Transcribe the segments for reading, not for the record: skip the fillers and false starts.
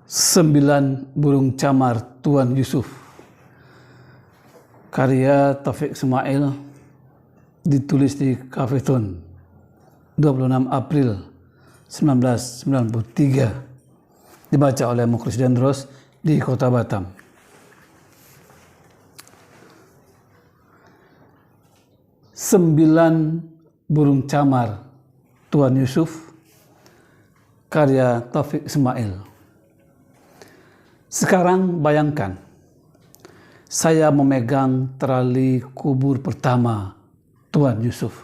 Sembilan Burung Camar Tuan Yusuf, karya Taufik Ismail, ditulis di Kafetun 26 April 1993, dibaca oleh Mukhlis Dendros di Kota Batam. Sembilan Burung Camar Tuan Yusuf, karya Taufik Ismail. Sekarang bayangkan, saya memegang terali kubur pertama Tuan Yusuf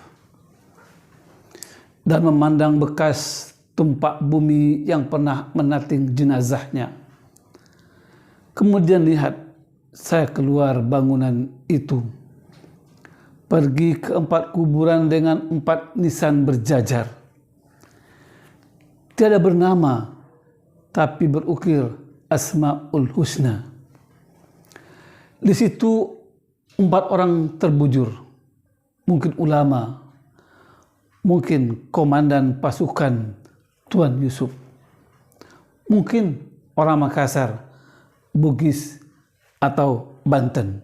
dan memandang bekas tumpak bumi yang pernah menating jenazahnya. Kemudian lihat saya keluar bangunan itu, pergi ke 4 kuburan dengan 4 nisan berjajar. Tiada bernama, tapi berukir Asmaul Husna. Di situ 4 orang terbujur, mungkin ulama, mungkin komandan pasukan Tuan Yusuf, mungkin orang Makassar, Bugis, atau Banten.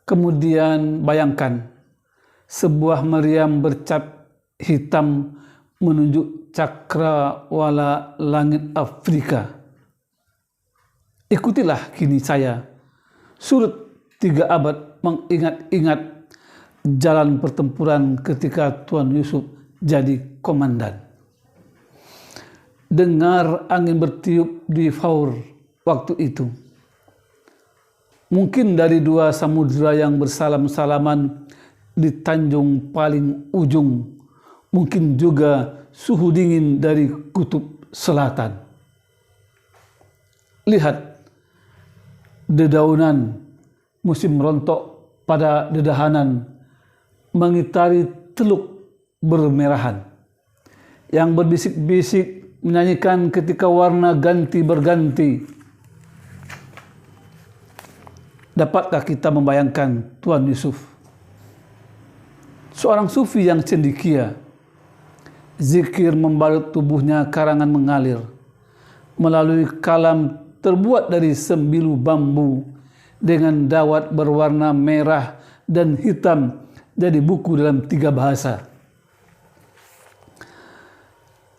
Kemudian bayangkan sebuah meriam bercap hitam menunjuk cakrawala langit Afrika. Ikutilah kini saya, surut 3 abad mengingat-ingat jalan pertempuran ketika Tuan Yusuf jadi komandan. Dengar angin bertiup di Faur waktu itu. Mungkin dari 2 samudera yang bersalam-salaman di Tanjung paling ujung, mungkin juga suhu dingin dari kutub selatan. Lihat, dedaunan musim rontok pada dedahanan mengitari teluk bermerahan yang berbisik-bisik menyanyikan ketika warna ganti berganti. Dapatkah kita membayangkan Tuan Yusuf, seorang sufi yang cendekia, zikir membalut tubuhnya, karangan mengalir melalui kalam terbuat dari sembilu bambu dengan dawat berwarna merah dan hitam, jadi buku dalam 3 bahasa.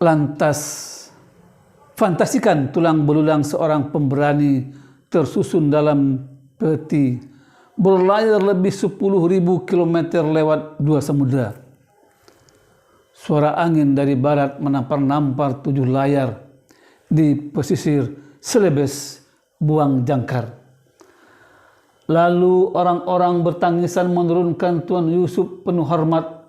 Lantas, fantasikan tulang belulang seorang pemberani tersusun dalam peti, berlayar lebih 10.000 kilometer lewat 2 samudera. Suara angin dari barat menampar-nampar 7 layar di pesisir Celebes buang jangkar. Lalu orang-orang bertangisan menurunkan Tuan Yusuf penuh hormat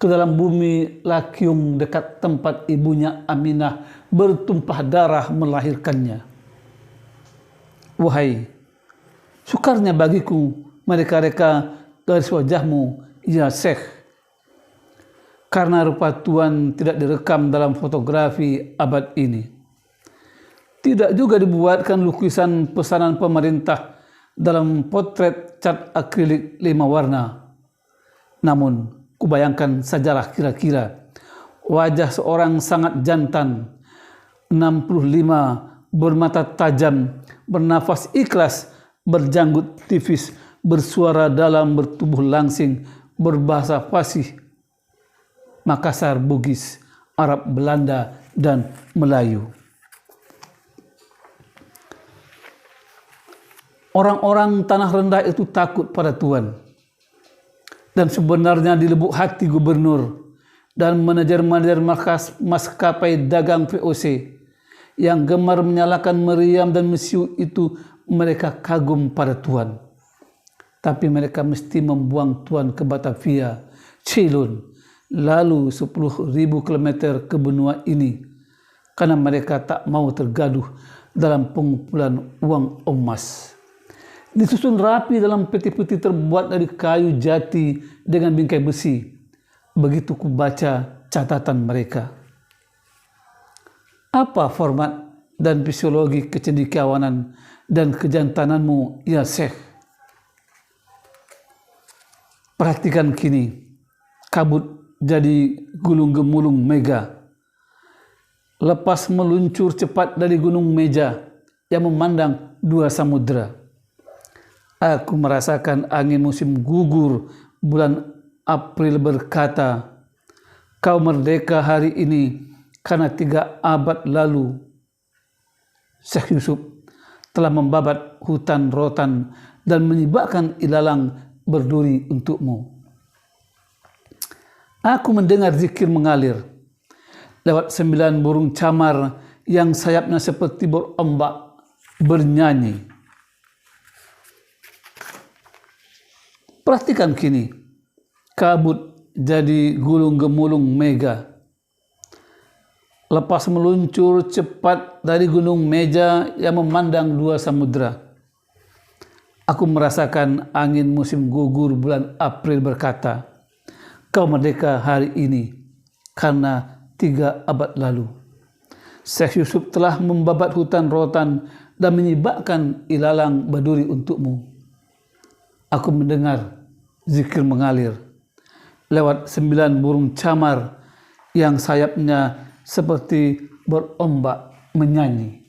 ke dalam bumi Lakium dekat tempat ibunya Aminah bertumpah darah melahirkannya. Wahai, sukarnya bagiku mereka-reka garis wajahmu, ya Syekh, karena rupa Tuan tidak direkam dalam fotografi abad ini. Tidak juga dibuatkan lukisan pesanan pemerintah dalam potret cat akrilik 5 warna. Namun, kubayangkan sajalah kira-kira wajah seorang sangat jantan, 65, bermata tajam, bernafas ikhlas, berjanggut tipis, bersuara dalam, bertubuh langsing, berbahasa fasih Makassar, Bugis, Arab, Belanda, dan Melayu. Orang-orang tanah rendah itu takut pada Tuan. Dan sebenarnya di lubuk hati gubernur dan manajer-manajer maskapai dagang VOC yang gemar menyalakan meriam dan mesiu itu, mereka kagum pada Tuan. Tapi mereka mesti membuang Tuan ke Batavia, Ceylon, lalu 10.000 kilometer ke benua ini, karena mereka tak mau tergaduh dalam pengumpulan uang emas. Disusun rapi dalam peti-peti terbuat dari kayu jati dengan bingkai besi. Begitu ku baca catatan mereka. Apa format dan fisiologi kecendekiawanan dan kejantananmu, ya Syekh? Perhatikan kini, kabut jadi gulung-gemulung mega. lepas meluncur cepat dari gunung Meja yang memandang dua samudera. Aku merasakan angin musim gugur. Bulan April berkata, "Kau merdeka hari ini karena 3 abad lalu Syekh Yusuf telah membabat hutan rotan dan menyibakkan ilalang berduri untukmu." Aku mendengar zikir mengalir lewat 9 burung camar yang sayapnya seperti berombak bernyanyi. Perhatikan kini, kabut jadi gulung gemulung mega. Lepas meluncur cepat dari gunung Meja yang memandang dua samudera, aku merasakan angin musim gugur bulan April berkata, "Kau merdeka hari ini karena 3 abad lalu Syekh Yusuf telah membabat hutan rotan dan menyibakkan ilalang berduri untukmu." Aku mendengar zikir mengalir lewat 9 burung camar yang sayapnya seperti berombak menyanyi.